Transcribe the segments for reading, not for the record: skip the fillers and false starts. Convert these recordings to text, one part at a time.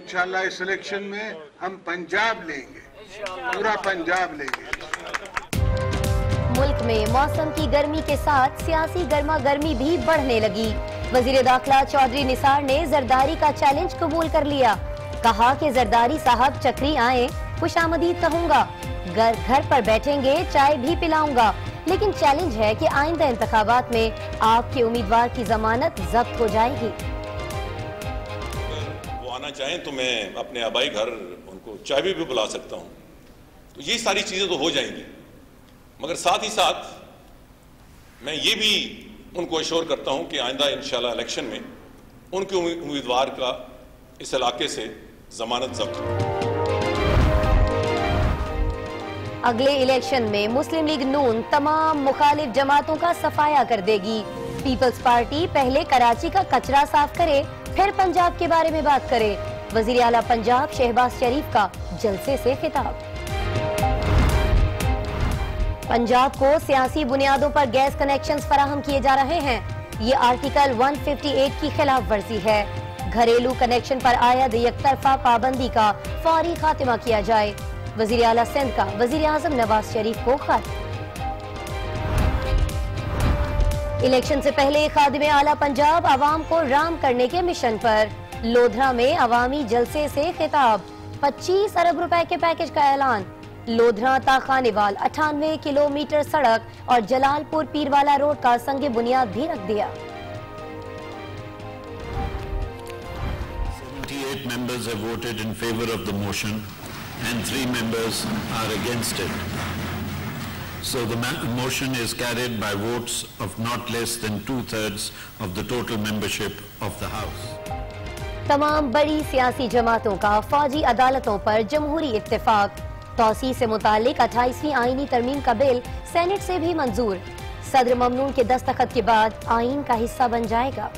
इंशाल्लाह इस इलेक्शन में हम पंजाब लेंगे, पूरा पंजाब लेंगे। मुल्क में मौसम की गर्मी के साथ सियासी गर्मा गर्मी भी बढ़ने लगी। वजीर दाखिला चौधरी निसार ने जरदारी का चैलेंज कबूल कर लिया। कहा कि जरदारी साहब चक्री आए, खुशामदीद कहूंगा, घर घर पर बैठेंगे, चाय भी पिलाऊंगा, लेकिन चैलेंज है कि आइंदा इंतखाबात में आपके उम्मीदवार की जमानत जब्त हो जाएगी। वो आना चाहें तो मैं अपने आबाई घर उनको चाय भी बुला सकता हूँ, तो ये सारी चीजें तो हो जाएंगी, मगर साथ ही साथ मैं ये भी उनको अश्योर करता हूं कि आइंदा इंशाल्लाह इलेक्शन में उनके उम्मीदवार का इस इलाके से जमानत जब्त हो। अगले इलेक्शन में मुस्लिम लीग नून तमाम मुखालिफ जमातों का सफाया कर देगी। पीपल्स पार्टी पहले कराची का कचरा साफ करे, फिर पंजाब के बारे में बात करे। वजीर आला पंजाब शहबाज शरीफ का जलसे से खिताब। पंजाब को सियासी बुनियादों पर गैस कनेक्शंस फराहम किए जा रहे हैं। ये आर्टिकल 158 की खिलाफ वर्जी है। घरेलू कनेक्शन पर आयद एकतरफा पाबंदी का फौरी खात्मा किया जाए। वजीर आला सिंध का वजीर आजम नवाज शरीफ को खत। इलेक्शन से पहले खादिमे आला पंजाब आवाम को राम करने के मिशन पर। लोधरा में अवामी जलसे से खिताब। 25 अरब रुपए के पैकेज का ऐलान। लोधरा ता खानेवाल 98 किलोमीटर सड़क और जलालपुर पीरवाला रोड का संगे बुनियाद भी रख दिया। 78 members have voted in favor of the motion and 3 members are against it. So the motion is carried by votes of not less than 2/3 of the total membership of the House. तमाम बड़ी सियासी जमातों का फौजी अदालतों पर जमहूरी इत्तेफाक। तौसी से मुतालिक 28वीं आईनी तरमीम का बिल सेनेट से भी मंजूर। सदर ममनून के दस्तखत के बाद आईन का हिस्सा बन जाएगा।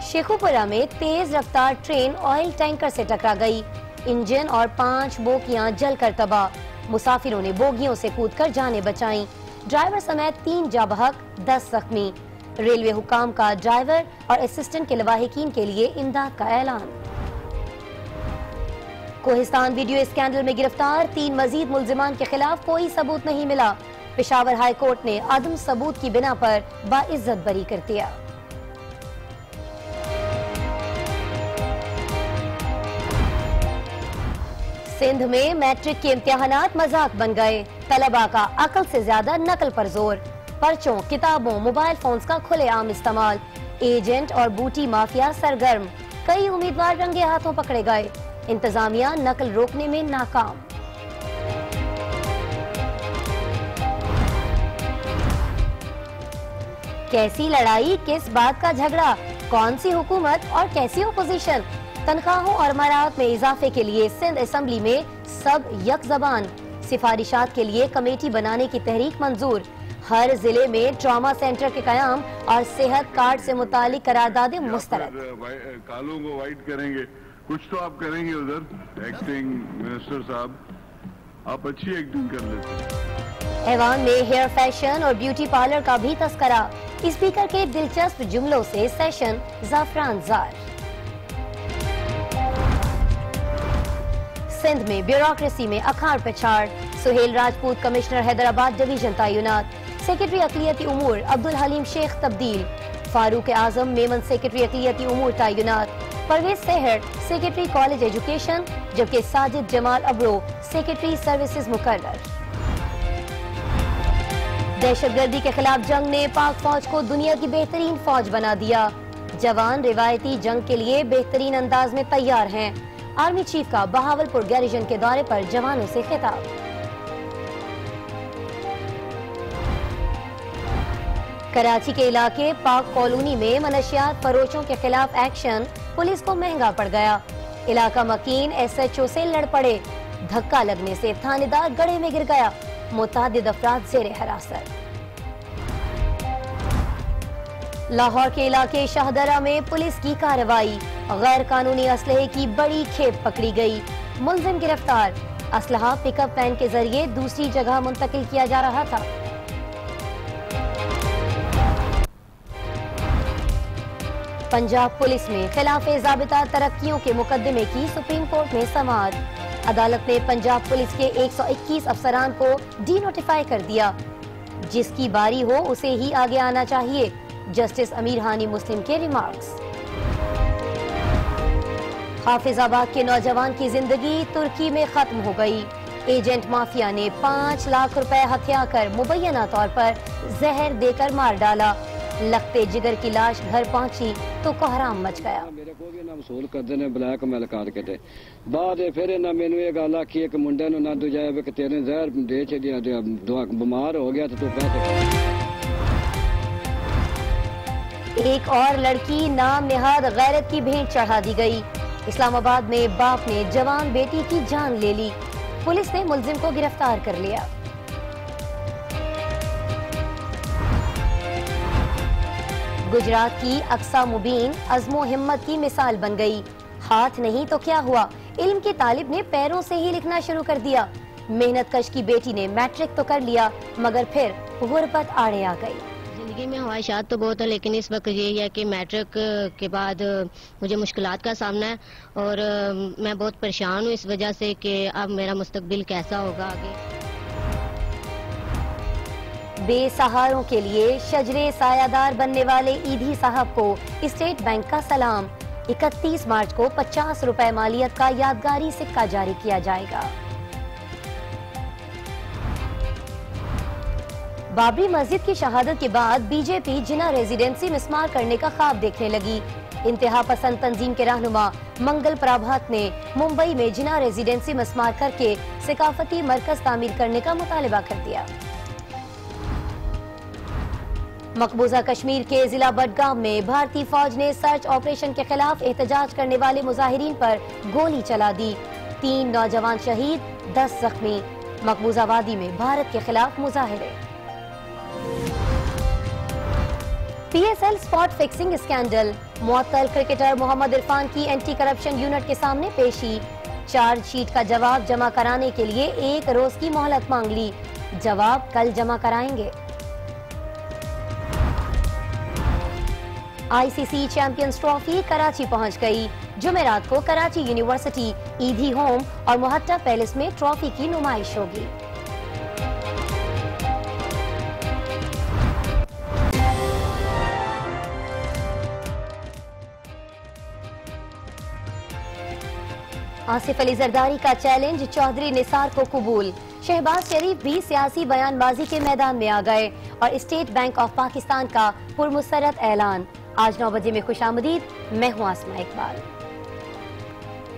शेखुपुरा में तेज रफ्तार ट्रेन ऑयल टैंकर से टकरा गई। इंजन और 5 बोगियां जलकर तबाह। मुसाफिरों ने बोगियों से कूदकर जानें बचाईं। ड्राइवर समेत 3 जाबहक, 10 जख्मी। रेलवे हुकाम का ड्राइवर और असिस्टेंट के लवाहिकीन के लिए इमदाद का ऐलान। कोहिस्तान वीडियो स्कैंडल में गिरफ्तार 3 मजीद मुल्जिमान के खिलाफ कोई सबूत नहीं मिला। पेशावर हाई कोर्ट ने अदम सबूत की बिना पर बाइज्जत बरी कर दिया। सिंध में मैट्रिक के इम्तिहानात मजाक बन गए। तलबा का अकल से ज्यादा नकल पर जोर। पर्चों, किताबों, मोबाइल फोन्स का खुलेआम इस्तेमाल। एजेंट और बूटी माफिया सरगर्म। कई उम्मीदवार रंगे हाथों पकड़े गए। इंतजामिया नकल रोकने में नाकाम। कैसी लड़ाई, किस बात का झगड़ा, कौन सी हुकूमत और कैसी ओपोजिशन। तनख्वाहों और मराहत में इजाफे के लिए सिंध असेंबली में सब यक जबान। सिफारिशात के लिए कमेटी बनाने की तहरीक मंजूर। हर जिले में ट्रॉमा सेंटर के कयाम और सेहत कार्ड से मुतालिक करारदादें मुस्तरद। कालों को वाइट करेंगे, कुछ तो आप करेंगे उधर। एक्टिंग मिनिस्टर साहब, आप अच्छी एक्टिंग कर लेते हैं। ऐवान में हेयर फैशन और ब्यूटी पार्लर का भी तस्करा। स्पीकर के दिलचस्प जुमलों से सेशन जाफरान जार। सिंध में ब्यूरोक्रेसी में अखाड़ पछाड़। सुहेल राजपूत कमिश्नर हैदराबाद डिवीजन तैनात। सेक्रेटरी अकलियती उमूर अब्दुल हलीम शेख तब्दील। फारूक आजम मेमन सेक्रेटरी अकलियती उमूर तैनात। परवेज सेहर सेक्रेटरी कॉलेज एजुकेशन, जबकि साजिद जमाल अब्रो सेक्रेटरी सर्विसेज मुकर्रर। दहशतगर्दी के खिलाफ जंग ने पाक फौज को दुनिया की बेहतरीन फौज बना दिया। जवान रिवायती जंग के लिए बेहतरीन अंदाज में तैयार हैं। आर्मी चीफ का बहावलपुर गैरिजन के दौरे पर जवानों से खिताब। कराची के इलाके पाक कॉलोनी में मनशियात फरोशों के खिलाफ एक्शन पुलिस को महंगा पड़ गया। इलाका मकीन SHO से लड़ पड़े। धक्का लगने से थानेदार गड्ढे में गिर गया। मुतादिद अफराद जेरे हिरासत। लाहौर के इलाके शाहदरा में पुलिस की कार्रवाई। गैर कानूनी असलहे की बड़ी खेप पकड़ी गई। मुलजिम गिरफ्तार। असलहा पिकअप वैन के जरिए दूसरी जगह मुंतकिल किया जा रहा था। पंजाब पुलिस में खिलाफे ज़ाबिता तरक्कियों के मुकदमे की सुप्रीम कोर्ट में समाअत। अदालत ने पंजाब पुलिस के 121 अफसरान को डीनोटिफाई कर दिया। जिसकी बारी हो उसे ही आगे आना चाहिए, जस्टिस अमीर हानी मुस्लिम के रिमार्क्स। हाफिजाबाद के नौजवान की जिंदगी तुर्की में खत्म हो गई। एजेंट माफिया ने 5 लाख रुपए हथिया कर मुबैना तौर पर जहर देकर मार डाला। लगते जिगर की लाश घर पहुंची तो कोहराम मच गया। मेरे को भी ना वसूल करते ने ब्लैकमेल करके ते बाद फिर इन्हें मैनू ये गल आखी एक मुंडे नूं ना दूजा कि तेरे जहर दे छड़िया बीमार हो गया तो तू पैसे। एक और लड़की नाम निहाद गैरत की भेंट चढ़ा दी गई। इस्लामाबाद में बाप ने जवान बेटी की जान ले ली। पुलिस ने मुलजिम को गिरफ्तार कर लिया। गुजरात की अक्सा मुबीन अज़्मो हिम्मत की मिसाल बन गई। हाथ नहीं तो क्या हुआ, इल्म के तालिब ने पैरों से ही लिखना शुरू कर दिया। मेहनत कश की बेटी ने मैट्रिक तो कर लिया मगर फिर गुर्बत आड़े आ गई। जिंदगी में ख्वाहिशात तो बहुत है, लेकिन इस वक्त ये है कि मैट्रिक के बाद मुझे मुश्किलात का सामना है और मैं बहुत परेशान हूँ इस वजह से कि अब मेरा मुस्तकबिल कैसा होगा आगे। बेसहारों के लिए शजरे सायादार बनने वाले ईदी साहब को स्टेट बैंक का सलाम। 31 मार्च को 50 रुपए मालियत का यादगारी सिक्का जारी किया जाएगा। बाबरी मस्जिद की शहादत के बाद बीजेपी जिना रेजिडेंसी मिसमार करने का ख्वाब देखने लगी। इंतहा पसंद तंजीम के रहनुमा मंगल प्रभात ने मुंबई में जिना रेजिडेंसी मिसमार करके सकाफती मरकज तामीर करने का मुतालिबा कर दिया। मकबूजा कश्मीर के जिला बडगाम में भारतीय फौज ने सर्च ऑपरेशन के खिलाफ एहतजाज करने वाले मुजाहिरीन पर गोली चला दी। 3 नौजवान शहीद, 10 जख्मी। मकबूजा वादी में भारत के खिलाफ मुजाहिरे। PSL spot fixing scandal. मुअत्तल क्रिकेटर मोहम्मद इरफान की एंटी करप्शन यूनिट के सामने पेशी। चार्जशीट का जवाब जमा कराने के लिए 1 रोज की मोहलत मांग ली। जवाब कल जमा कराएंगे। ICC चैंपियंस ट्रॉफी कराची पहुंच गई। जुमेरात को कराची यूनिवर्सिटी, ईदी होम और मोहट्टा पैलेस में ट्रॉफी की नुमाइश होगी। आसिफ अली जरदारी का चैलेंज चौधरी निसार को कबूल। शहबाज शरीफ भी सियासी बयानबाजी के मैदान में आ गए और स्टेट बैंक ऑफ पाकिस्तान का पुरमुसरत ऐलान। आज 9 बजे में खुशामदीद। मैं हूं आसमा इकबाल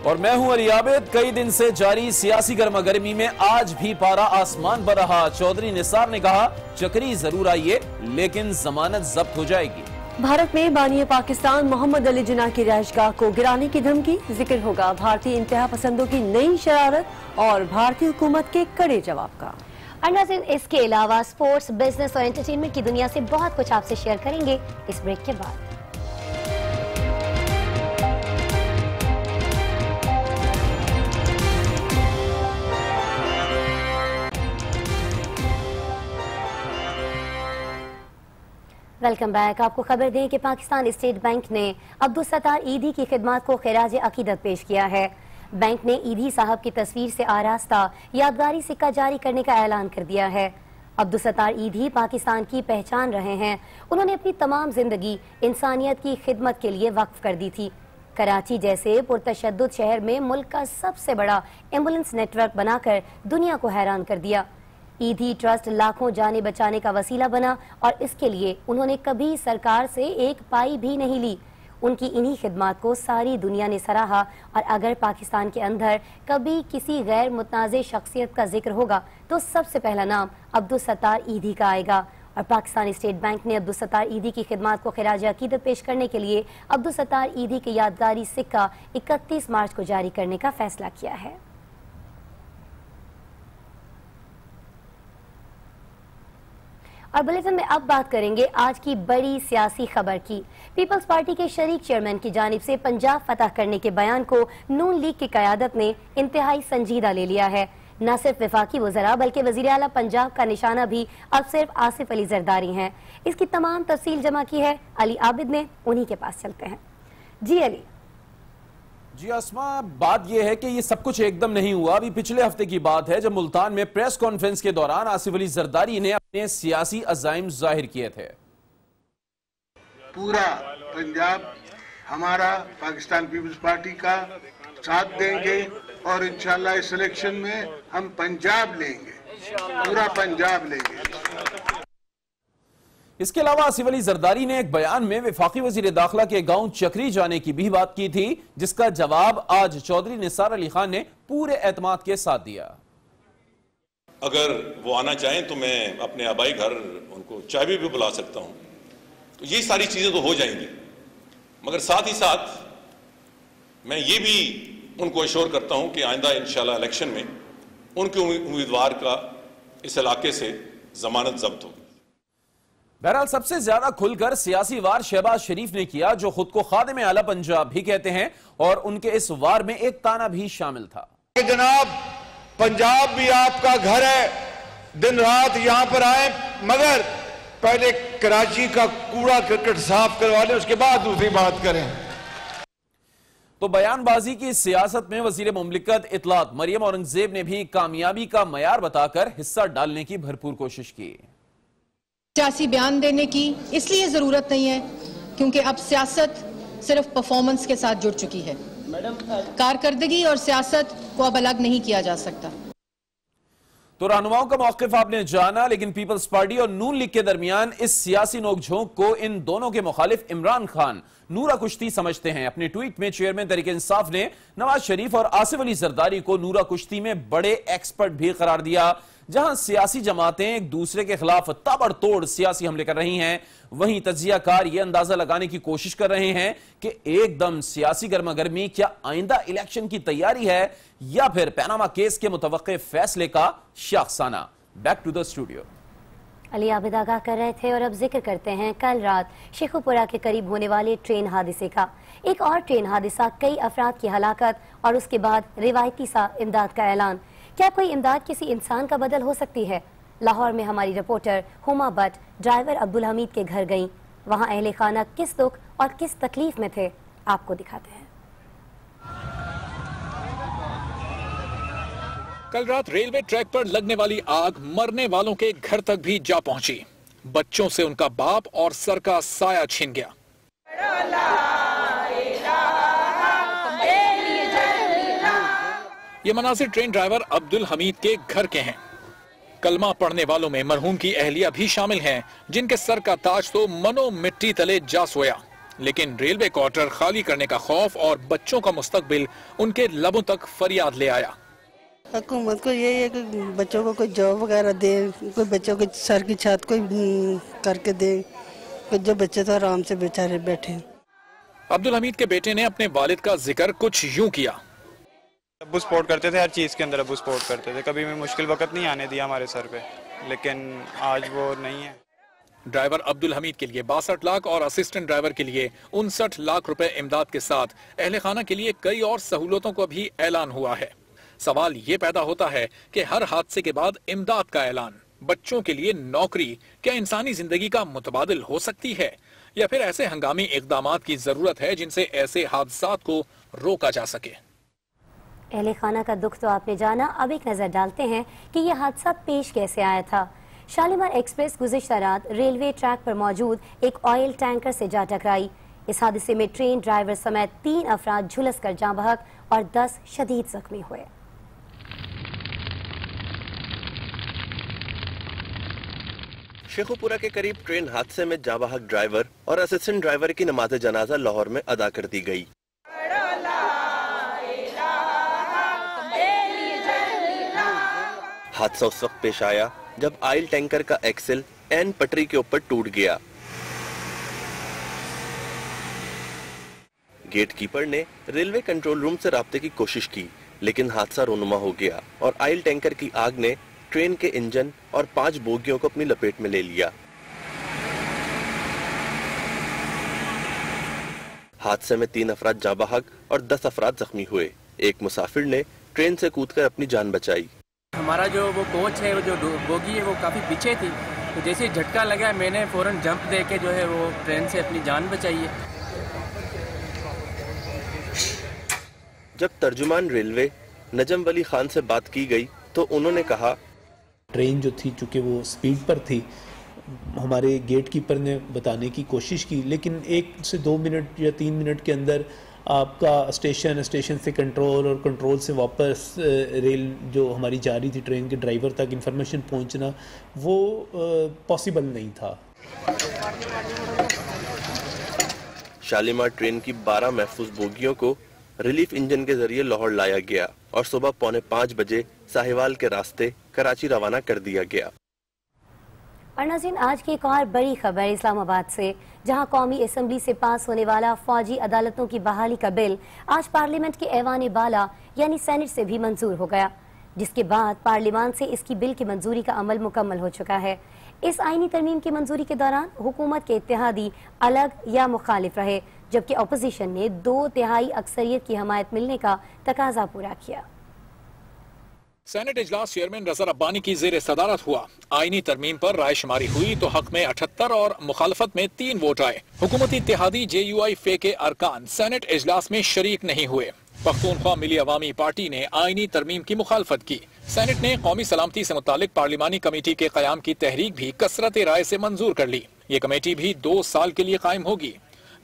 और मैं हूं अली आबिद। कई दिन से जारी सियासी गर्मागर्मी में आज भी पारा आसमान पर रहा। चौधरी निसार ने कहा चक्री जरूर आई है लेकिन जमानत जब्त हो जाएगी। भारत में बानी पाकिस्तान मोहम्मद अली जिन्ना की रिहाइशगाह को गिराने की धमकी। जिक्र होगा भारतीय इंतहा पसंदों की नई शरारत और भारतीय हुकूमत के कड़े जवाब का। नाज़रीन, इसके अलावा स्पोर्ट्स, बिजनेस और एंटरटेनमेंट की दुनिया से बहुत कुछ आपसे शेयर करेंगे इस ब्रेक के बाद। Welcome back. आपको खबर दें कि पाकिस्तान स्टेट बैंक ने अब्दुल सत्तार ईदी की खिदमत को खिराज अकीदत पेश किया है। बैंक ने ईदी साहब की तस्वीर से आरास्ता यादगारी सिक्का जारी करने का ऐलान कर दिया है। अब्दुल सत्तार ईदी पाकिस्तान की पहचान रहे हैं। उन्होंने अपनी तमाम जिंदगी इंसानियत की खिदमत के लिए वक्फ कर दी थी। कराची जैसे पुरतशद्दुद शहर में मुल्क का सबसे बड़ा एम्बुलेंस नेटवर्क बनाकर दुनिया को हैरान कर दिया। ईदी ट्रस्ट लाखों जाने बचाने का वसीला बना और इसके लिए उन्होंने कभी सरकार से एक पाई भी नहीं ली। उनकी इन्हीं खिदमात को सारी दुनिया ने सराहा और अगर पाकिस्तान के अंदर कभी किसी गैर मुतनाज़े शख्सियत का जिक्र होगा तो सबसे पहला नाम अब्दुल सत्तार ईदी का आएगा। और पाकिस्तान स्टेट बैंक ने अब्दुल सत्तार ईदी की खिदमात को खिराज अकीदत पेश करने के लिए अब्दुल सत्तार ईदी के यादगारी सिक्का 31 मार्च को जारी करने का फैसला किया है। और बुलेटिन में अब बात करेंगे आज की बड़ी सियासी खबर की। पीपल्स पार्टी के शरीक चेयरमैन की जानिब से पंजाब फतह करने के बयान को नून लीग की क़यादत ने इंतहाई संजीदा ले लिया है। न सिर्फ वफाकी वज़रा बल्कि वज़ीर आला पंजाब का निशाना भी अब सिर्फ आसिफ अली जरदारी हैं। इसकी तमाम तफसील जमा की है अली आबिद ने, उन्हीं के पास चलते हैं। जी अली। जी आसमा, बात यह है कि ये सब कुछ एकदम नहीं हुआ। अभी पिछले हफ्ते की बात है जब मुल्तान में प्रेस कॉन्फ्रेंस के दौरान आसिफ अली जरदारी ने अपने सियासी अज़ाइम जाहिर किए थे। पूरा पंजाब हमारा पाकिस्तान पीपल्स पार्टी का साथ देंगे और इंशाल्लाह इस इलेक्शन में हम पंजाब लेंगे, पूरा पंजाब लेंगे। इसके अलावा आसिफ अली जरदारी ने एक बयान में वफाकी वजीर दाखिला के गांव चक्री जाने की भी बात की थी, जिसका जवाब आज चौधरी निसार अली खान ने पूरे एतमाद के साथ दिया। अगर वो आना चाहें तो मैं अपने आबाई घर उनको चाबी भी बुला सकता हूं, तो ये सारी चीजें तो हो जाएंगी, मगर साथ ही साथ मैं ये भी उनको अश्योर करता हूं कि आइंदा इंशाल्लाह इलेक्शन में उनके उम्मीदवार का इस इलाके से जमानत जब्त होगी। बहरहाल सबसे ज्यादा खुलकर सियासी वार शहबाज शरीफ ने किया, जो खुद को खादिम आला पंजाब भी कहते हैं, और उनके इस वार में एक ताना भी शामिल था। जनाब, पंजाब भी आपका घर है, दिन रात यहां पर आए, मगर पहले कराची का कूड़ा करकट साफ करवा लें, उसके बाद दूसरी बात करें। तो बयानबाजी की सियासत में वजीर मुमलिकत इतलात मरियम औरंगजेब ने भी कामयाबी का मयार बताकर हिस्सा डालने की भरपूर कोशिश की। सियासी बयान देने की इसलिए जरूरत नहीं है क्योंकि अब सियासत सिर्फ परफॉर्मेंस के साथ जुड़ चुकी है। कारकर्दगी और सियासत को अब अलग नहीं किया जा सकता। तो रहनुमाओं का मौक़िफ़ आपने जाना, लेकिन पीपल्स पार्टी और नून लीग के दरमियान इस सियासी नोकझोंक को इन दोनों के मुखालिफ इमरान खान नूरा कुश्ती समझते हैं। अपने ट्वीट में चेयरमैन तहरीक इंसाफ ने नवाज शरीफ और आसिफ अली जरदारी को नूरा कुश्ती में बड़े एक्सपर्ट भी करार दिया। जहां सियासी जमातें एक दूसरे के खिलाफ ताबड़तोड़ सियासी हमले कर रही हैं, वहीं तज्जियाकार यह अंदाजा लगाने की कोशिश कर रहे हैं कि एकदम सियासी गर्मागर्मी क्या आइंदा इलेक्शन की तैयारी है या फिर पैनामा केस के मुतवक्के फैसले का शाखसाना। Back to the studio. Ali Abid आगाह कर रहे थे और अब जिक्र करते हैं कल रात शेखुपुरा के करीब होने वाले ट्रेन हादसे का। एक और ट्रेन हादसा, कई अफराद की हलाकत और उसके बाद रिवायती सा इमदाद का ऐलान। क्या कोई इमदाद किसी इंसान का बदल हो सकती है? लाहौर में हमारी रिपोर्टर हुमा भट्ट ड्राइवर अब्दुल हमीद के घर गईं। वहां अहले खाना किस दुख और किस तकलीफ में थे, आपको दिखाते हैं। कल रात रेलवे ट्रैक पर लगने वाली आग मरने वालों के घर तक भी जा पहुंची। बच्चों से उनका बाप और सर का साया छीन गया। ये मनासिर ट्रेन ड्राइवर अब्दुल हमीद के घर के हैं। कलमा पढ़ने वालों में मरहूम की अहलिया भी शामिल हैं, जिनके सर का ताज तो मनो मिट्टी तले जा सोया। लेकिन रेलवे क्वार्टर खाली करने का खौफ और बच्चों का मुस्तकबिल उनके लबों तक फरियाद ले आया। हुकूमत को यही है कि बच्चों को कोई जॉब वगैरह दे, कोई बच्चों को सर की छत कोई करके दे, जो बच्चे तो आराम से बेचारे बैठे। अब्दुल हमीद के बेटे ने अपने वालिद का जिक्र कुछ यूं किया। अब्बू सपोर्ट करते थे, हर चीज़ के अंदर अब्बू सपोर्ट करते थे, कभी भी मुश्किल वक्त नहीं आने दिया हमारे सर पे, लेकिन आज वो नहीं है। ड्राइवर अब्दुल हमीद के लिए 62 लाख और असिस्टेंट ड्राइवर के लिए 59 लाख रुपए इमदाद के साथ अहले खाना के लिए कई और सहूलतों का भी ऐलान हुआ है। सवाल ये पैदा होता है कि हर हादसे के बाद इमदाद का ऐलान, बच्चों के लिए नौकरी क्या इंसानी जिंदगी का मुतबादिल हो सकती है, या फिर ऐसे हंगामी इकदामात की जरूरत है जिनसे ऐसे हादसात को रोका जा सके। अहले खाना का दुख तो आपने जाना, अब एक नजर डालते हैं कि यह हादसा पेश कैसे आया था। शालीमार एक्सप्रेस गुज़िश्ता रात रेलवे ट्रैक पर मौजूद एक ऑयल टैंकर से जा टकराई। इस हादसे में ट्रेन ड्राइवर समेत 3 अफराद झुलस कर जाँ बहक और 10 शदीद जख्मी हुए। शेखुपुरा के करीब ट्रेन हादसे में जाँ बहक ड्राइवर और असिस्टेंट ड्राइवर की नमाज जनाजा लाहौर में अदा कर दी गई। हादसा उस वक्त पेश आया जब ऑयल टैंकर का एक्सेल एन पटरी के ऊपर टूट गया। गेट कीपर ने रेलवे कंट्रोल रूम से राब्ते की कोशिश की, लेकिन हादसा रोनुमा हो गया और ऑयल टैंकर की आग ने ट्रेन के इंजन और 5 बोगियों को अपनी लपेट में ले लिया। हादसे में 3 अफराद जाँ बहक और 10 अफराद जख्मी हुए। एक मुसाफिर ने ट्रेन से कूदकर अपनी जान बचाई। हमारा जो वो कोच है, वो जो बोगी है, वो काफ़ी पीछे थी, तो जैसे झटका लगा मैंने फ़ौरन जंप दे के जो है वो ट्रेन से अपनी जान बचाई है। जब तर्जुमान रेलवे नजम वली खान से बात की गई तो उन्होंने कहा, ट्रेन जो थी चूँकि वो स्पीड पर थी, हमारे गेट कीपर ने बताने की कोशिश की, लेकिन 1 से 2 मिनट या 3 मिनट के अंदर आपका स्टेशन से कंट्रोल और कंट्रोल से वापस रेल जो हमारी जा रही थी ट्रेन के ड्राइवर तक इंफॉर्मेशन पहुंचना वो पॉसिबल नहीं था। शालीमार ट्रेन की 12 महफूज बोगियों को रिलीफ इंजन के जरिए लाहौर लाया गया और सुबह 4:45 बजे साहिवाल के रास्ते कराची रवाना कर दिया गया। और नाज़रीन, आज की एक और बड़ी खबर इस्लामाबाद से, जहां कौमी असम्बली से पास होने वाला फौजी अदालतों की बहाली का बिल आज पार्लियामेंट के ऐवान बाला यानी सेनेट से भी मंजूर हो गया, जिसके बाद पार्लियामान से इसकी बिल की मंजूरी का अमल मुकम्मल हो चुका है। इस आईनी तरमीम की मंजूरी के दौरान हुकूमत के इत्तेहादी अलग या मुखालिफ रहे, जबकि अपोजिशन ने 2/3 अक्सरियत की हमायत मिलने का तकाजा पूरा किया। सेनेट इजलास चेयरमैन रज़ा रब्बानी की ज़ेर सदारत हुआ। आईनी तरमीम पर राय शुमारी हुई तो हक में 78 और मुखालफत में 3 वोट आए। हुकूमती इत्तेहादी JUI फे के अरकान सेनेट इजलास में शरीक नहीं हुए। पख्तूनख्वा मिली अवामी पार्टी ने आईनी तरमीम की मुखालफत की। सेनेट ने कौमी सलामती से मुतालिक पार्लिमानी कमेटी के क़याम की तहरीक भी कसरत राय से मंजूर कर ली। ये कमेटी भी 2 साल के लिए कायम होगी।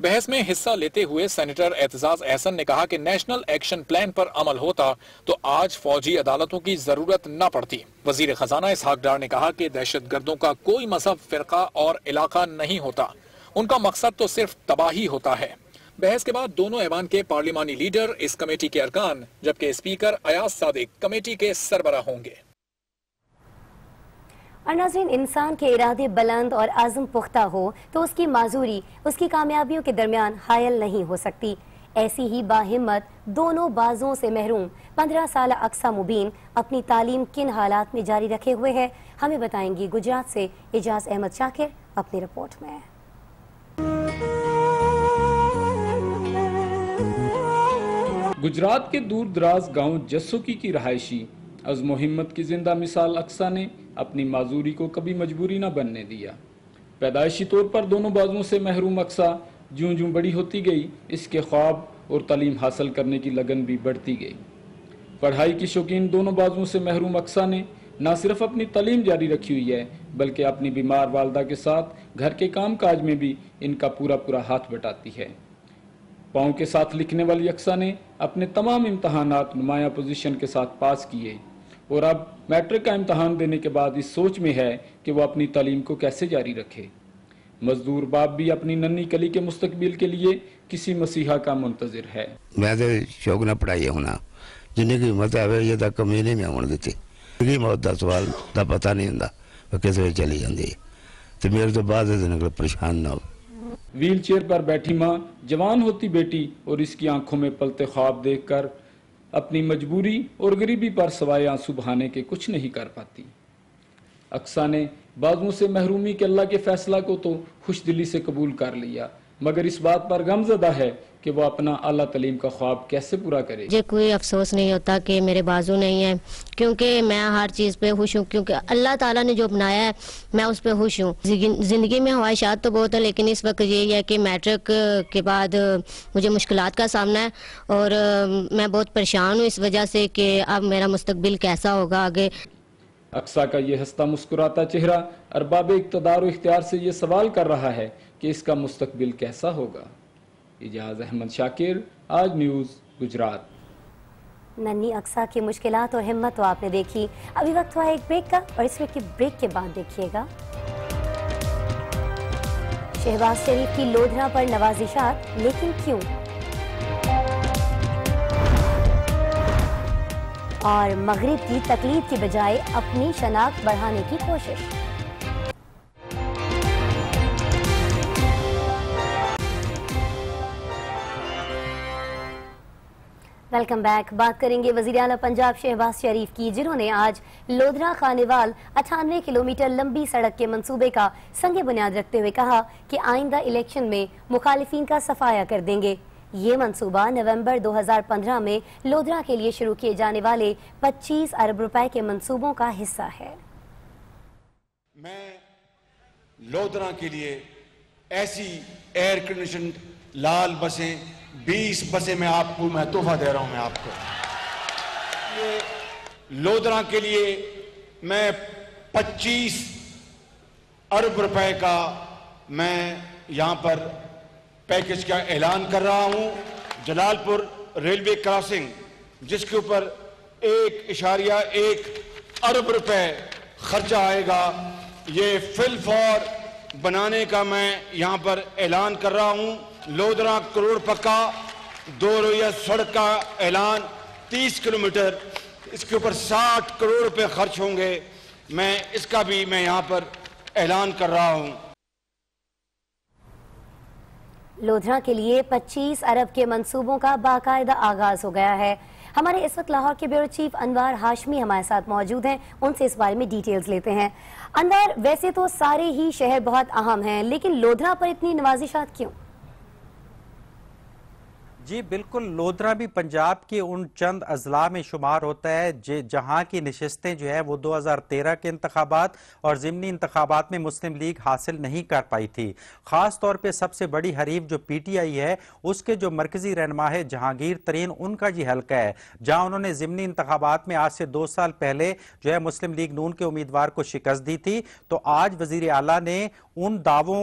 बहस में हिस्सा लेते हुए सेनेटर एतजाज एहसन ने कहा कि नेशनल एक्शन प्लान पर अमल होता तो आज फौजी अदालतों की जरूरत न पड़ती। वजीर खजाना इसहाक डार ने कहा कि दहशतगर्दों का कोई मजहब, फिरका और इलाका नहीं होता, उनका मकसद तो सिर्फ तबाही होता है। बहस के बाद दोनों ऐवान के पार्लिमानी लीडर इस कमेटी के अरकान, जबकि स्पीकर अयाज सादिक कमेटी के सरबराह होंगे। और नाज़रीन, इंसान के इरादे बुलंद और आज़म पुख्ता हो तो उसकी माजूरी उसकी कामयाबियों के दरमियान हायल नहीं हो सकती। ऐसी ही बाहिम्मत दोनों बाजुओं से महरूम 15 साल अक्सा मुबीन अपनी तालीम किन हालात में जारी रखे हुए है, हमें बताएंगी गुजरात से एजाज अहमद शाकिर अपनी रिपोर्ट में। गुजरात के दूर दराज गांव जसोकी की रहायशी अज़्म हिम्मत की जिंदा मिसाल अक्सा ने अपनी माजूरी को कभी मजबूरी न बनने दिया। पैदाइशी तौर पर दोनों बाजुओं से महरूम अक्सा ज्यों ज्यों बड़ी होती गई, इसके ख्वाब और तालीम हासिल करने की लगन भी बढ़ती गई। पढ़ाई की शौकीन दोनों बाजुओं से महरूम अक्सा ने न सिर्फ अपनी तालीम जारी रखी हुई है, बल्कि अपनी बीमार वालदा के साथ घर के काम काज में भी इनका पूरा हाथ बटाती है। पाँव के साथ लिखने वाली अक्सा ने अपने तमाम इम्तहानात नुमाया पोजीशन के साथ पास किए और अब मैट्रिक का इम्तहान देने के बाद इस सोच में है कि वो अपनी तालीम को कैसे जारी रखे। मजदूर बाप भी अपनी नन्ही कली के मुस्तकबिल के लिए किसी मसीहा का मुंतजिर है। मैं तो शौक न पढ़ाई होना, जिन्हें की हिम्मत आवे ये तक कमीने नहीं आने देते। मौत का सवाल का पता नहीं होंगे किस वे चली जाती है, तो मेरे तो बाद परेशान ना हो। व्हील चेयर पर बैठी माँ, जवान होती बेटी और इसकी आंखों में पलते ख्वाब देखकर अपनी मजबूरी और गरीबी पर सवाए आंसू बहाने के कुछ नहीं कर पाती। अक्सा ने बाजुओं से महरूमी के अल्लाह के फैसला को तो खुश दिली से कबूल कर लिया, मगर इस बात पर गमज़दा है कि वो अपना आला तालीम का ख्वाब कैसे पूरा करे। मुझे कोई अफसोस नहीं होता कि मेरे बाजू नहीं है, क्योंकि मैं हर चीज़ पे खुश हूँ, क्योंकि अल्लाह ताला ने जो बनाया है मैं उस पर खुश हूँ। ज़िंदगी में ख्वाहिशात तो बहुत है, लेकिन इस वक्त यही है कि मैट्रिक के बाद मुझे मुश्किलात का सामना है और मैं बहुत परेशान हूँ इस वजह से कि अब मेरा मुस्तकबिल कैसा होगा आगे। अक्सा का ये हंसता मुस्कुराता चेहरा अरबाब इक़्तिदार और इख्तियार से ये सवाल कर रहा है कि इसका मुस्तकबिल कैसा होगा। एजाज अहमद शाकिर, आज न्यूज़, गुजरात। नन्ही अक्सा की मुश्किलात और हिम्मत तो आपने देखी। अभी वक्त हुआ एक ब्रेक का और इस ब्रेक के बाद देखिएगा शहबाज शरीफ की लोधरा पर नवाजिशात, लेकिन क्यों, और मगरिब की तकलीद की बजाय अपनी शनाख्त बढ़ाने की कोशिश। Welcome back. बात करेंगे वज़ीर आला पंजाब शहबाज शरीफ की, जिन्होंने आज लोधरा खानेवाल 98 किलोमीटर लंबी सड़क के मंसूबे का संग बुनियाद रखते हुए कहा कि आइंदा इलेक्शन में मुखालिफिन का सफाया कर देंगे। ये मंसूबा नवंबर 2015 में लोधरा के लिए शुरू किए जाने वाले 25 अरब रुपए के मंसूबों का हिस्सा है। मैं लोधरा के लिए ऐसी एयर कंडीशन लाल बसें 20 बसें मैं तोहफा दे रहा हूं। मैं आपको लोधरा के लिए मैं 25 अरब रुपए का मैं यहां पर पैकेज का ऐलान कर रहा हूं। जलालपुर रेलवे क्रॉसिंग जिसके ऊपर 1.1 अरब रुपए खर्चा आएगा, ये फिलफॉर बनाने का मैं यहां पर ऐलान कर रहा हूं। लोधरा करोड़ पक्का 2 रोया सड़क का ऐलान 30 किलोमीटर, इसके ऊपर 60 करोड़ रुपए खर्च होंगे। मैं इसका भी मैं यहां पर ऐलान कर रहा हूं। लोधरा के लिए 25 अरब के मंसूबों का बाकायदा आगाज हो गया है। हमारे इस वक्त लाहौर के ब्यूरो चीफ अनवर हाशमी हमारे साथ मौजूद हैं, उनसे इस बारे में डिटेल्स लेते हैं। अनवर, वैसे तो सारे ही शहर बहुत अहम हैं, लेकिन लोधरा पर इतनी नवाजिशात क्यों? जी बिल्कुल, लोधरा भी पंजाब के उन चंद अजला में शुमार होता है जहां की नशिस्तें जो है वो 2013 के इंतखाबात और ज़िमनी इंतखाबात में मुस्लिम लीग हासिल नहीं कर पाई थी। ख़ास तौर पे सबसे बड़ी हरीफ जो PTI है उसके जो मरकजी रहनुमा है जहांगीर तरीन, उनका ये हल्का है जहां उन्होंने ज़िमनी इंतखाबात में आज से 2 साल पहले जो है मुस्लिम लीग नून के उम्मीदवार को शिकस्त दी थी। तो आज वज़ीर आला ने उन दावों,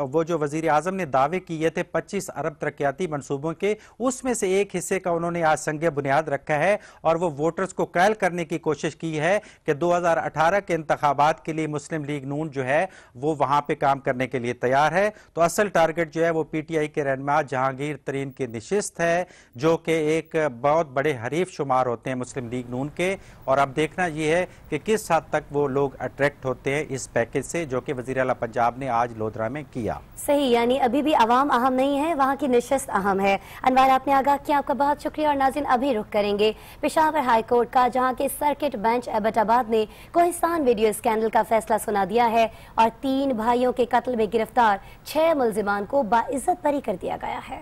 वो जो वज़ीर आज़म ने दावे किए थे 25 अरब तरक्याती मनसूबों के, उसमें से एक हिस्से का उन्होंने आज संगे बुनियाद रखा है और वो वोटर्स को कायल करने की कोशिश की है कि 2018 के इंतखाबात के लिए मुस्लिम लीग नून जो है वो वहां पे काम करने के लिए तैयार है। तो असल टारगेट जो है वो PTI के रहनुमा जहांगीर तरीन की नशिस्त है, जो कि एक बहुत बड़े हरीफ शुमार होते हैं मुस्लिम लीग नून के। और अब देखना यह है कि किस हद तक वो लोग अट्रैक्ट होते हैं इस पैकेज से, जो कि वज़ीर आला पंजाब ने आज लोधरा में किया। सही, यानी अभी भी अवाम अहम नहीं है, वहाँ की नशिस्त अहम है। अनवर, आपने आगाह किया, आपका बहुत शुक्रिया। और नाज़रीन, अभी रुख करेंगे पेशावर हाई कोर्ट का, जहाँ के सर्किट बेंच एबटाबाद ने कोहिस्तान वीडियो स्कैंडल का फैसला सुना दिया है और 3 भाइयों के कत्ल में गिरफ्तार 6 मुल्जिमान को बाइज्जत बरी कर दिया गया है।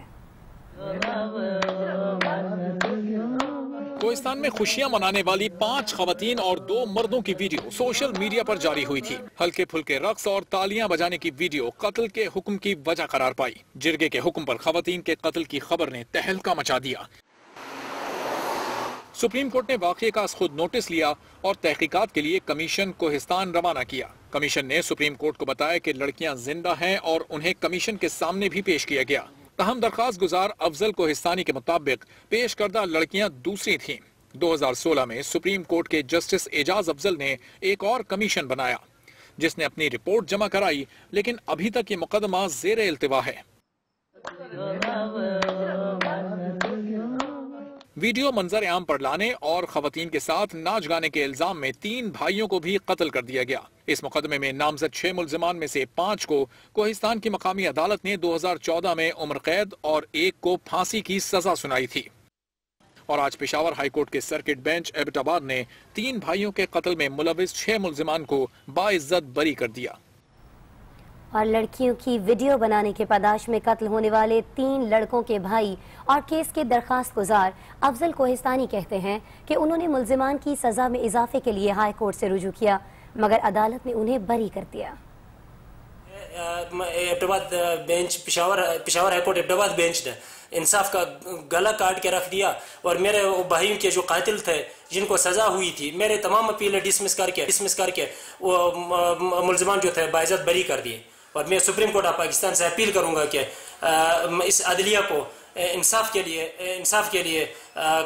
कोहिस्तान में खुशियां मनाने वाली 5 खवातीन और 2 मर्दों की वीडियो सोशल मीडिया पर जारी हुई थी। हल्के फुल्के रक्स और तालियां बजाने की वीडियो कत्ल के हुक्म की वजह करार पाई। जिरगे के हुक्म पर खवातीन के कत्ल की खबर ने तहलका मचा दिया। सुप्रीम कोर्ट ने वाक़ये का खुद नोटिस लिया और तहकीकात के लिए कमीशन कोहिस्तान रवाना किया। कमीशन ने सुप्रीम कोर्ट को बताया कि लड़कियां जिंदा हैं और उन्हें कमीशन के सामने भी पेश किया गया। तहम दरखास्त गुजार अफजल कोहिस्तानी के मुताबिक पेश करदा लड़कियां दूसरी थीं। 2016 में सुप्रीम कोर्ट के जस्टिस एजाज अफजल ने एक और कमीशन बनाया जिसने अपनी रिपोर्ट जमा कराई, लेकिन अभी तक ये मुकदमा ज़ेर इल्तिवा है। वीडियो मंजर आम पर लाने और खवातीन के साथ नाच गाने के इल्जाम में 3 भाइयों को भी कत्ल कर दिया गया। इस मुकदमे में नामजद 6 मुल्जिमान में से 5 को कोहिस्तान की मकामी अदालत ने 2014 में उम्र कैद और 1 को फांसी की सजा सुनाई थी। और आज पेशावर हाई कोर्ट के सर्किट बेंच एबटाबाद ने 3 भाइयों के कत्ल में मुलविस 6 मुल्जिमान को बाइज्जत बरी कर दिया। और लड़कियों की वीडियो बनाने के पादाश में कत्ल होने वाले 3 लड़कों के भाई और केस के दरखास्त गुजार अफजल कोहिस्तानी कहते हैं कि उन्होंने मुल्जिमान की सजा में इजाफे के लिए हाई कोर्ट से रुजू किया, मगर अदालत ने उन्हें बरी कर दिया। Abbottabad bench, Peshawar high court Abbottabad bench ने इंसाफ का गला काट के रख दिया और मेरे वो भाइयों के जो कातिल थे जिनको सजा हुई थी, मेरे तमाम अपीलें डिसमिस करके वो मुल्जिमान जो थे बाइज्जत बरी कर दिए। और मैं सुप्रीम कोर्ट ऑफ पाकिस्तान से अपील करूंगा कि इस अदलिया को इंसाफ के लिए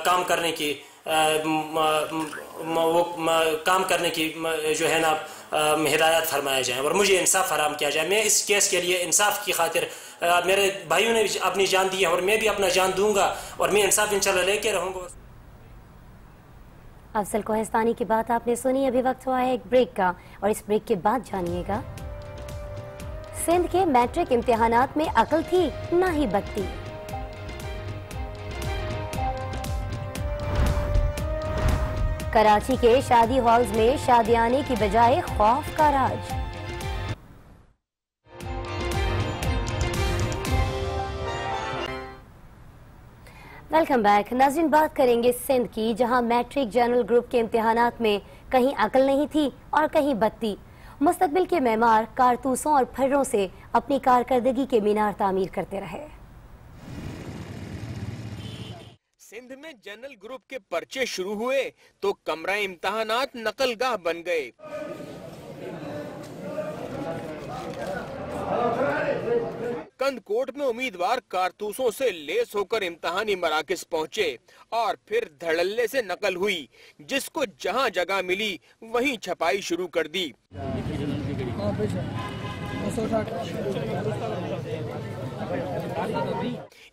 काम करने की काम करने की जो है ना हिदायत फरमाया जाए और मुझे इंसाफ फराहम किया जाए। मैं इस केस के लिए इंसाफ की खातिर मेरे भाइयों ने अपनी जान दी है और मैं भी अपना जान दूंगा और मैं इंसाफ इंशाल्लाह लेके रहूंगा। अफजल कोहिस्तानी की बात आपने सुनी। अभी वक्त हुआ है एक ब्रेक का और इस ब्रेक के बाद जानिएगा सिंध के मैट्रिक इम्तिहानात में अकल थी ना ही बत्ती। कराची के शादी हॉल्स में शादियाने की बजाय खौफ का राज। Welcome back. नाज़रीन, बात करेंगे सिंध की, जहां मैट्रिक जनरल ग्रुप के इम्तिहानात में कहीं अकल नहीं थी और कहीं बत्ती। मुस्तकबिल के मेमार कारतूसों और फर्रों से अपनी कारकर्दगी के मीनार तामीर करते रहे। सिंध में जनरल ग्रुप के पर्चे शुरू हुए तो कमरा इम्तिहानात नकलगाह बन गए। कंदकोट में उम्मीदवार कारतूसों से लेस होकर इम्तिहानी मराकज पहुंचे और फिर धड़ल्ले से नकल हुई। जिसको जहां जगह मिली वहीं छपाई शुरू कर दी।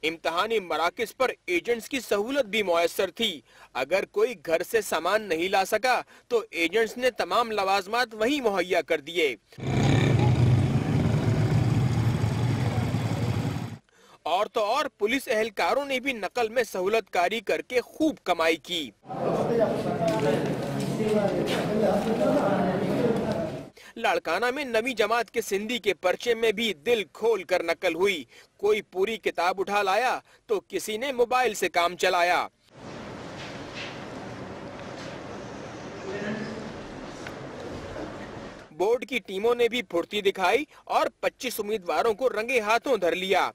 इम्तिहानी मराकज पर एजेंट्स की सहूलत भी मुयस्सर थी। अगर कोई घर से सामान नहीं ला सका तो एजेंट्स ने तमाम लवाजमात वहीं मुहैया कर दिए। और तो और पुलिस एहलकारों ने भी नकल में सहूलतकारी करके खूब कमाई की। लाड़काना में नवी जमात के सिंधी के पर्चे में भी दिल खोल कर नकल हुई। कोई पूरी किताब उठा लाया तो किसी ने मोबाइल से काम चलाया। बोर्ड की टीमों ने भी फुर्ती दिखाई और 25 उम्मीदवारों को रंगे हाथों धर लिया।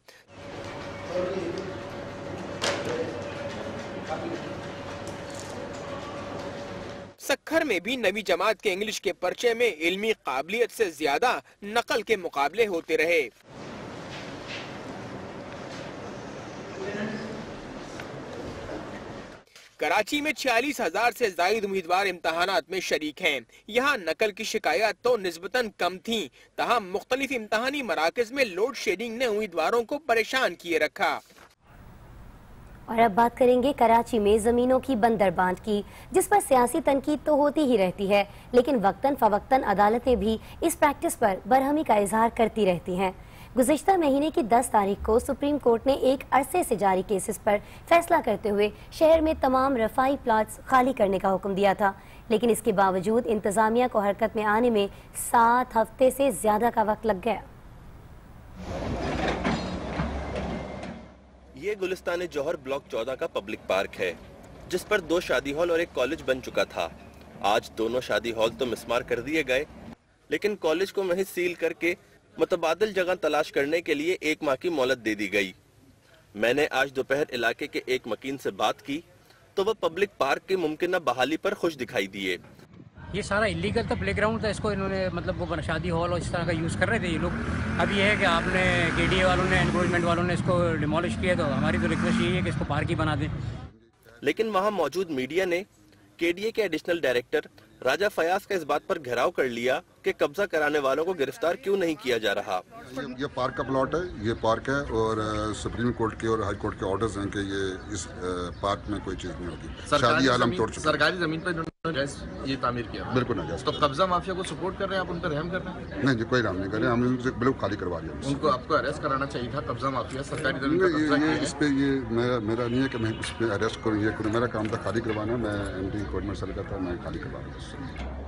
सक्खर में भी नवी जमात के इंग्लिश के पर्चे में इल्मी काबिलियत से ज्यादा नकल के मुकाबले होते रहे। कराची में 46,000 से ज्यादा उम्मीदवार इम्तिहानात में शरीक हैं। यहाँ नकल की शिकायत तो निस्बतन कम थी, तहम मुख्तलिफ इम्तिहानी मराकज में लोड शेडिंग ने उम्मीदवारों को परेशान किए रखा। और अब बात करेंगे कराची में जमीनों की बंदरबांट की, जिस पर सियासी तनकीद तो होती ही रहती है, लेकिन वक्तन फवक्तन अदालतें भी इस प्रैक्टिस पर बरहमी का इजहार करती रहती हैं। गुज़िश्ता महीने की 10 तारीख को सुप्रीम कोर्ट ने एक अरसे से जारी केसेस पर फैसला करते हुए शहर में तमाम रफाई प्लाट्स खाली करने का हुक्म दिया था, लेकिन इसके बावजूद इंतजामिया को हरकत में आने में 7 हफ्ते से ज्यादा का वक्त लग गया। ये गुलिस्तान जौहर ब्लॉक 14 का पब्लिक पार्क है, जिस पर 2 शादी हॉल और एक कॉलेज बन चुका था। आज दोनों शादी हॉल तो मिसमार कर दिए गए, लेकिन कॉलेज को महज सील करके मुतबादिल जगह तलाश करने के लिए 1 माह की मोहलत दे दी गई। मैंने आज दोपहर इलाके के एक मकीन से बात की तो वह पब्लिक पार्क की मुमकिन बहाली पर खुश दिखाई दिए। ये सारा इलीगल था, प्लेग्राउंड था, इसको इन्होंने मतलब वो शादी हॉल और इस तरह का यूज़ कर रहे थे ये लोग। अब ये है कि आपने केडीए वालों ने, एनक्रोचमेंट वालों ने इसको डिमोलिश किया, तो हमारी तो रिक्वेस्ट यही है कि इसको पार्क ही बना दें। लेकिन वहाँ मौजूद मीडिया ने केडीए के एडिशनल डायरेक्टर राजा फयाज का इस बात पर घेराव कर लिया कि कब्जा कराने वालों को गिरफ्तार क्यों नहीं किया जा रहा। ये पार्क का प्लॉट है, ये पार्क है और सुप्रीम कोर्ट के और हाई कोर्ट के ऑर्डर्स हैं कि ये इस पार्क में कोई चीज नहीं होगी। शादी आलम तोड़ चुके, सरकारी जमीन पर ये तामीर किया, बिल्कुल नाजायज। तो कब्जा माफिया को सपोर्ट कर रहे हैं आप, उन पर रहम कर रहे हैं? नहीं जी, कोई रहम नहीं कर रहे, हम उनसे बिल्कुल खाली करवा दिया। उनको आपको अरेस्ट कराना चाहिए था। कब्जा माफिया सरकारी जमीन पर कब्जा किया है। इस पे ये मेरा नहीं है कि मैं इस पे अरेस्ट करूँ, ये करूँ, मेरा काम था खाली करवाना। मैं एमडी कोर्ट में सर था, मैं खाली करवा रहा।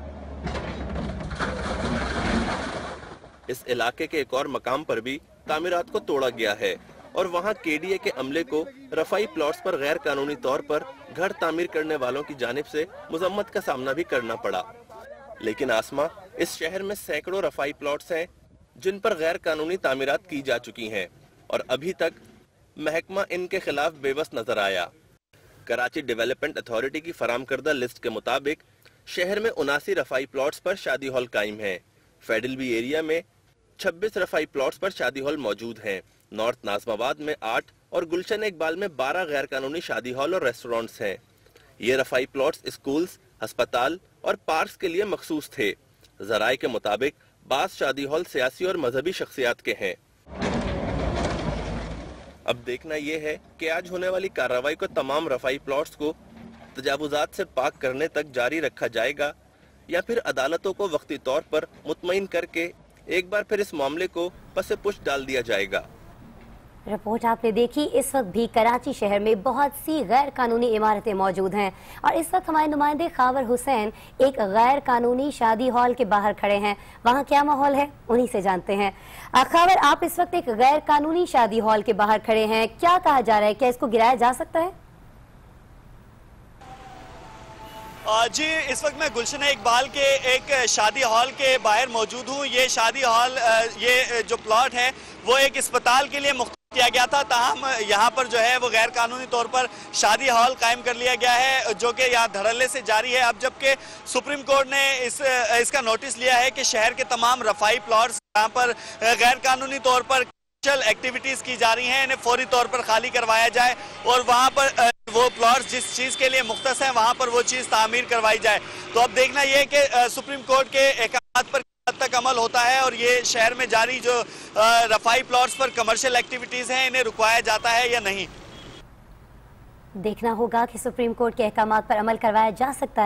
इस इलाके के एक और मकाम पर भी तामीरात को तोड़ा गया है और वहां केडीए के अमले को रफाई प्लॉट्स पर गैर कानूनी तौर पर घर तामीर करने वालों की जानिब से मुजम्मत का सामना भी करना पड़ा। लेकिन आसमा, इस शहर में सैकड़ों रफाई प्लॉट्स हैं जिन पर गैर कानूनी तामीरात की जा चुकी हैं और अभी तक महकमा इनके खिलाफ बेबस नजर आया। कराची डेवलपमेंट अथॉरिटी की फराम करदा लिस्ट के मुताबिक शहर में 79 रफाई प्लॉट्स पर शादी हॉल कायम है। फेडलबी एरिया में 26 रफाई प्लॉट्स पर शादी हॉल मौजूद हैं। नॉर्थ नाजमाबाद में 8 और गुलशन इकबाल में 12 गैर कानूनी शादी हॉल और रेस्टोरेंट्स हैं। ये रफाई प्लॉट्स स्कूल्स, अस्पताल और पार्क्स के लिए मखसूस थे। जराए के मुताबिक बास शादी हॉल सियासी और मजहबी शख्सियात के हैं। अब देखना यह है कि आज होने वाली कार्रवाई को तमाम रफाई प्लॉट्स को तजावुजात से पाक करने तक जारी रखा जाएगा या फिर अदालतों को वक्ती तौर पर मुतमईन करके एक बार फिर इस मामले को पसे पुश डाल दिया जाएगा। रिपोर्ट आपने देखी। इस वक्त भी कराची शहर में बहुत सी गैर कानूनी इमारतें मौजूद हैं और इस वक्त हमारे नुमाइंदे खावर हुसैन एक गैर कानूनी शादी हॉल के बाहर खड़े हैं। वहाँ क्या माहौल है, उन्हीं से जानते हैं। खावर, आप इस वक्त एक गैर कानूनी शादी हॉल के बाहर खड़े हैं, क्या कहा जा रहा है, क्या इसको गिराया जा सकता है? जी, इस वक्त मैं गुलशन इकबाल के एक शादी हॉल के बाहर मौजूद हूँ। ये शादी हॉल, ये जो प्लॉट है वो एक अस्पताल के लिए मुख्तस किया गया था, ताहम यहाँ पर जो है वो गैर कानूनी तौर पर शादी हॉल कायम कर लिया गया है, जो कि यहाँ धड़ल्ले से जारी है। अब जबकि सुप्रीम कोर्ट ने इसका नोटिस लिया है कि शहर के तमाम रफाई प्लॉट्स यहाँ पर गैर कानूनी तौर पर एक्टिविटीज की जा रही हैं, इन्हें फौरी तौर पर खाली करवाया जाए और वहां पर वो प्लॉट्स जिस चीज के लिए मुख्तस है वहां पर वो चीज तामीर करवाई जाए। तो अब देखना यह है कि सुप्रीम कोर्ट के अहकाम पर हद तक अमल होता है और ये शहर में जारी जो रफाई प्लॉट्स पर कमर्शियल एक्टिविटीज हैं इन्हें रुकवाया जाता है या नहीं। देखना होगा कि सुप्रीम कोर्ट के अहकाम पर अमल करवाया जा सकता है।